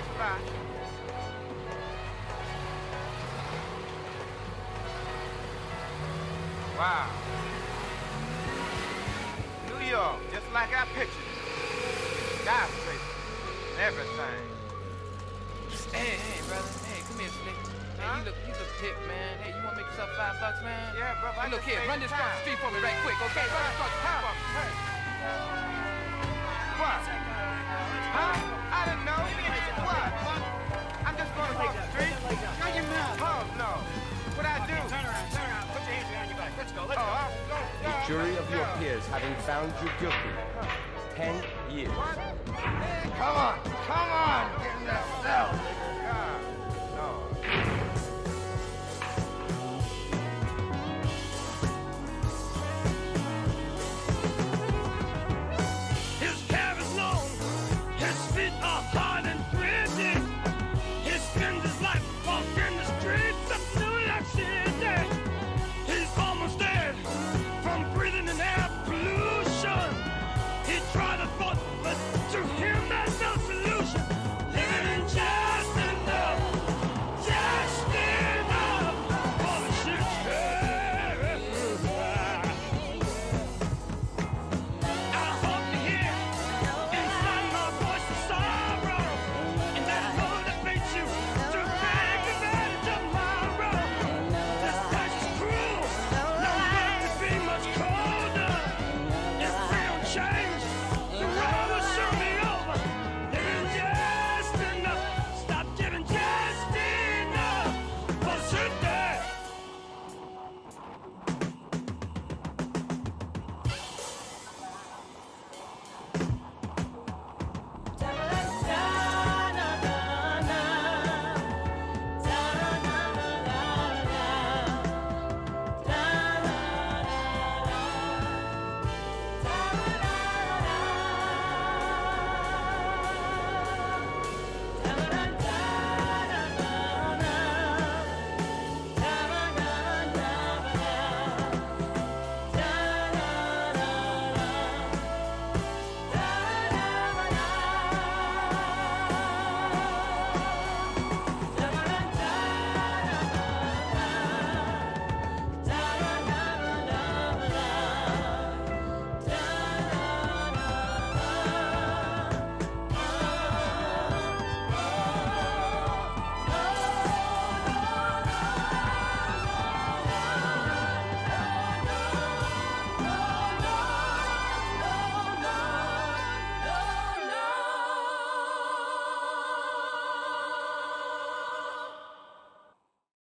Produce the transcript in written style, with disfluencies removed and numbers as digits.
nice spot. Wow. New York, just like I pictured it. Skyscraper, everything. Hey, brother. Hey, come here, Slick. Hey, you look hip, man. Hey, you wanna make yourself $5, man? Yeah, brother. Hey, look here, run this across the street for me right quick, okay? Run this across the street for me. Hey. What? Huh? I didn't know. What? I'm just going across the street. Shut your mouth. Oh, no. What'd I do? Turn around. Put your hands behind your back. Let's go. The jury of your peers having found you guilty, 10 years. What? Come on, get in that cell. God.